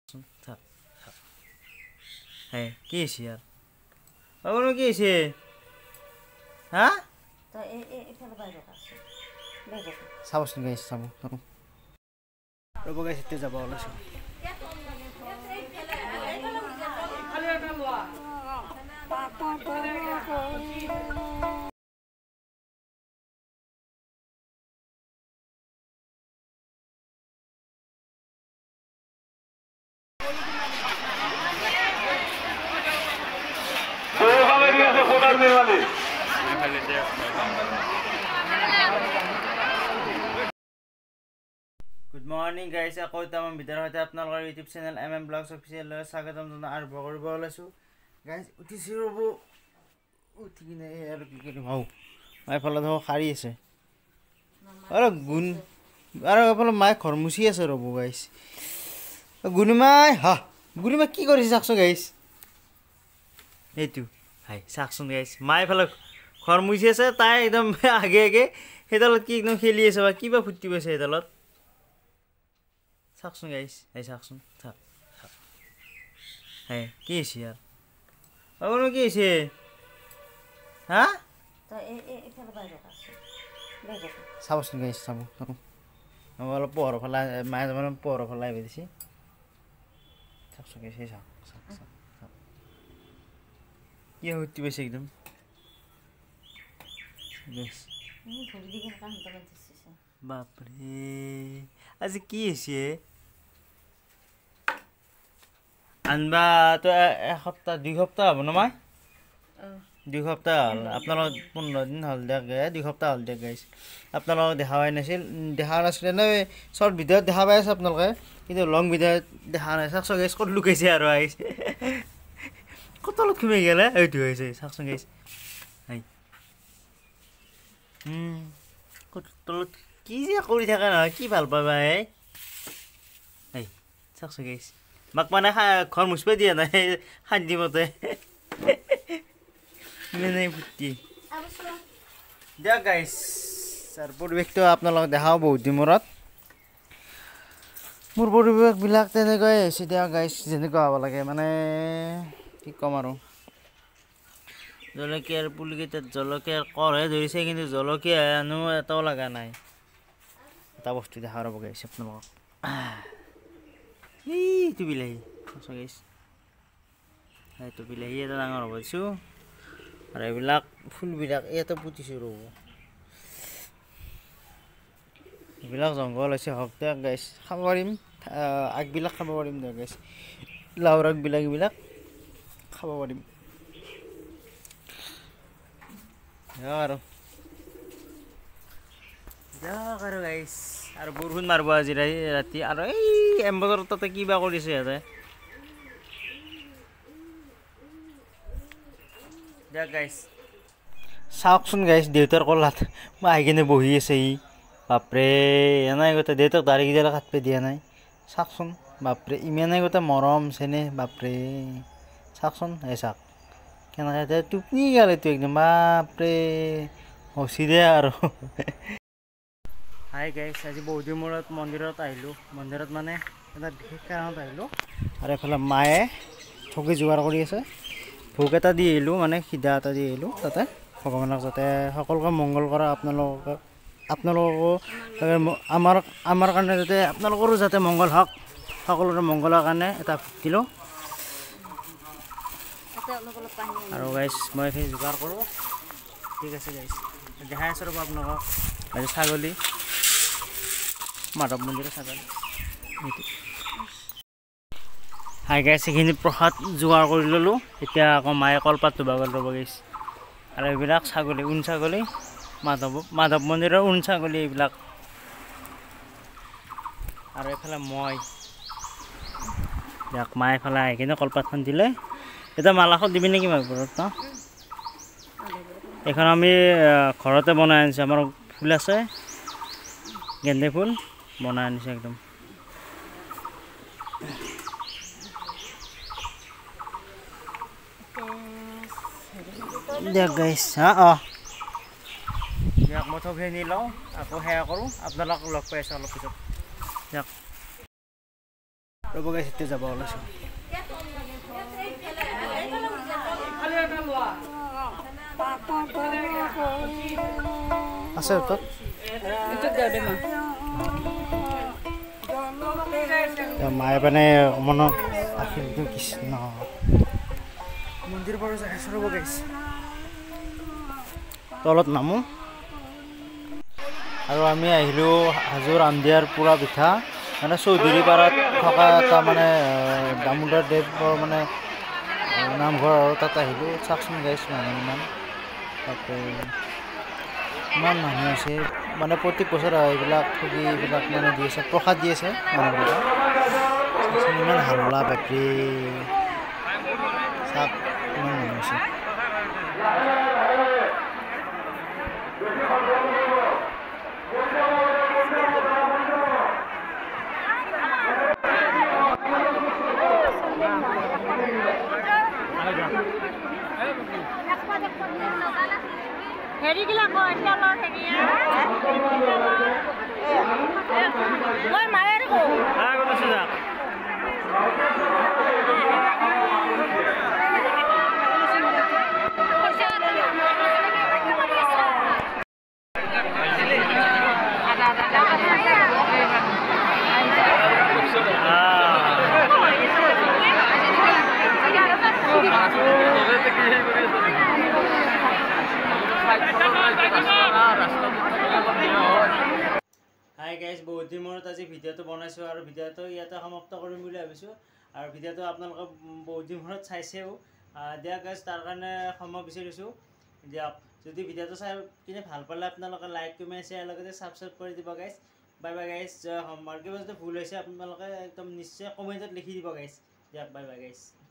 থাক হ্যাঁ কি হয়েছে আৰ ওগুলো কি হয়েছে হ্যাঁ চাবচোন গাইছ চাব ৰ'ব গাইছ এতিয়া যাব ওলাইছোঁ Good morning guys, ako tamang bidar hoite apnalokar YouTube channel MM Vlogs official loi স্বাগতম জনাই আৰম্ভ কৰিব ওলাইছোঁ গাইজ উঠিছোঁ ৰ'ব উঠি কিনে আৰু কি কৰিম হও মাইফালে ধৰক শাৰী আছে আৰু গুণ আৰু এইফালে মায়ে ঘৰ মুচি আছে ৰ'ব গাইজ গুণিমাই গুণিমাই কি কৰিছে চাওকচোন গাইজ এইটো হাই চাওকচোন গাইজ মায়ে এইফালে ঘৰ মুচি আছে তাই একদম আগে আগে সেইডালত কি একদম খেলি আছে বা কিবা ফুটি পাইছে সেইডালত চাওকচোন গাইছ এই চাওকচোন থাক হ্যাঁ কি হয়েছে আর ওগুলো কি হয়েছে হ্যাঁ চাবচোন গাইছ চাব অলপ পোহৰ ফালে মায়ে মানে পোহৰ ফালে আহি দিছে চাওকচোন গাইছ এই চাওক চাওক চাওক চাওক কি ফুটি পাইছে একদম বাপরে আজি কি হয়েছে আনবা তো এসপ্তাহ 2 সপ্তাহ হব না মাই 2 সপ্তাহ হল আপনার 15 দিন হল দেখে 2 সপ্তাহ হল দেখ গাইছ আপনার দেখা নাছিল না শর্ট ভিডিও দেখা পাই আছে আপনার কিন্তু লং ভিডিও দেখা নাই চাকচ গাইছ কত লুকাইছে আর আইছে কত লোক কমে গেলে এইটো হয়েছে চাকচ গাইছ হাই কত কি যে কৰি থাকে নহয় কি ভাল পাবা এই চাকচ গাইছ মাক মানে ঘৰ মুচপে দিয়া নাই শান্তি মতে নাই ফুটি দিয়ক গাইছ আৰু পৰিৱেশটো আপোনালোকক দেখাওঁ বহুত দিন মূৰত মোৰ পৰিৱেশবিলাক তেনেকুৱাই হৈছে দিয়ক গাইছ যেনেকুৱা হ'ব লাগে মানে কি ক'ম আৰু জলকীয়াৰ পুলিকেইটাত জলকীয়াৰ কৰহে ধৰিছে কিন্তু জলকীয়া আনো এটাও লগা নাই এটা বস্তু দেখা ৰ'ব গাইছ আপোনালোকক এইটো বিলাহী গাইছ এইটো বিলাহী এটা ডাঙৰ হ'ব দিছোঁ আৰু এইবিলাক ফুলবিলাক ইয়াতে পুতিছোঁ ৰ'ব এইবিলাক জংঘল হৈছে হওক দিয়ক গাইছ খাব পাৰিম আগবিলাক খাব পাৰিম দিয়ক গাইছ লাওৰ আগবিলাক এইবিলাক খাব পাৰিম আৰু গাইছ আৰু বৰষুণ মাৰিব আজি ৰাতি আৰু এই এম্বজাৰ তাতে কিবা কৰিছে সিহঁতে দিয়ক গাইছ চাওকচোন গাইছ দেউতাৰ কলাত মই আহি কিনে বহি আছে ই বাপৰে এনেই গোটেই দেউতাক দাঢ়িকেইডাল কাটপে দিয়া নাই চাওকচোন বাপৰে ইমানেই গোটেই মৰম চেনে বাপৰে চাওকচোন এই চাওক কেনেকৈ টোপনি গ'ল এইটো একদম বাপৰে হচি দে আৰু হাই গাইছ আজি বহুত দিন মূৰত মন্দিৰত আহিলোঁ মন্দিৰত মানে এটা বিশেষ কাৰণত আহিলোঁ আৰু এইফালে মায়ে ঠগি যোগাৰ কৰি আছে ভোগ এটা দি আহিলোঁ মানে সিধা এটা দি আহিলোঁ তাতে ভগৱানক যাতে সকলোকে মংগল কৰা আপোনালোকো আমাৰ কাৰণে যাতে আপোনালোকৰো যাতে মংগল হওক সকলোৰে মংগলৰ কাৰণে এটা ভোগ দিলোঁ আৰু গাইছ মই এইখিনি যোগাৰ কৰোঁ ঠিক আছে গাইছ দেখাই আছোঁ ৰ'ব আপোনালোকক আজি ছাগলী মাধৱ মন্দিৰৰ ছাগলী সেইটো হাই গাইছ এইখিনি প্ৰসাদ যোগাৰ কৰি ল'লোঁ এতিয়া আকৌ মায়ে কলপাত ধুবাগল ৰ'ব গাইছ আৰু এইবিলাক ছাগলী ঊণ ছাগলী মাধৱ মন্দিৰৰ ঊণ ছাগলী এইবিলাক আৰু এইফালে মই দিয়ক মায়ে এইফালে আহি কিনে কলপাতখন দিলে এতিয়া মালাখন দিবি নেকি মাক ঘৰত ন এইখন আমি ঘৰতে বনাই আনিছোঁ আমাৰ ফুল আছে গেন্দে ফুল বনাই আনিছোঁ একদম দিয়ক গাইছ দিয়ক মই থগি নি লওঁ আকৌ সেয়া কৰোঁ আপোনালোকক লগ পাই আছোঁ অলপ পিছত দিয়ক ৰ'ব গাইছ এতিয়া যাব ওলাইছোঁ আছে তাত মায়ে মানে অকমান আশীৰ্বাদ কৃষ্ণ মন্দিৰ পৰা যাই আছোঁ ৰ'ব গাইছ তলত নামো আৰু আমি আহিলোঁ হাজোৰ আমদিয়াৰ পুৰা পিঠা মানে চৌধুৰী পাৰাত থকা এটা মানে দামোদৰ দেৱৰ মানে নামঘৰ আৰু তাত আহিলোঁ চাওকচোন গাইছ মানুহ ইমান তাতে ইমান মানুহ আছে মানে প্ৰত্যেক বছৰ এইবিলাক ঠগি এইবিলাক মানে দি আছে প্ৰসাদ দি আছে মানুহবিলাক ইমান হাল্লা বাপৰে চাওক ইমান মানুহ আছে হেৰি গিলা কয় তেলৰ হেৰিয়া মই মায়েৰ কো হাই গাইজ বহুত দিন মূৰত আজি ভিডিঅ'টো বনাইছোঁ আৰু ভিডিঅ'টো ইয়াতে সমাপ্ত কৰিম বুলি ভাবিছোঁ আৰু ভিডিঅ'টো আপোনালোকে বহুত দিন মূৰত চাইছেও দিয়ক গাইজ তাৰ কাৰণে সময় বিচাৰিছোঁ দিয়ক যদি ভিডিঅ'টো চাই কিনে ভাল পালে আপোনালোকে লাইক কমেণ্ট শ্বেয়াৰ লগতে ছাবস্ক্ৰাইব কৰি দিব গাইজ বাই বাই গাইজ জয় হোম আৰু কিবা যদি ভুল হৈছে আপোনালোকে একদম নিশ্চয় কমেণ্টত লিখি দিব গাইজ দিয়ক বাই বাই গাইজ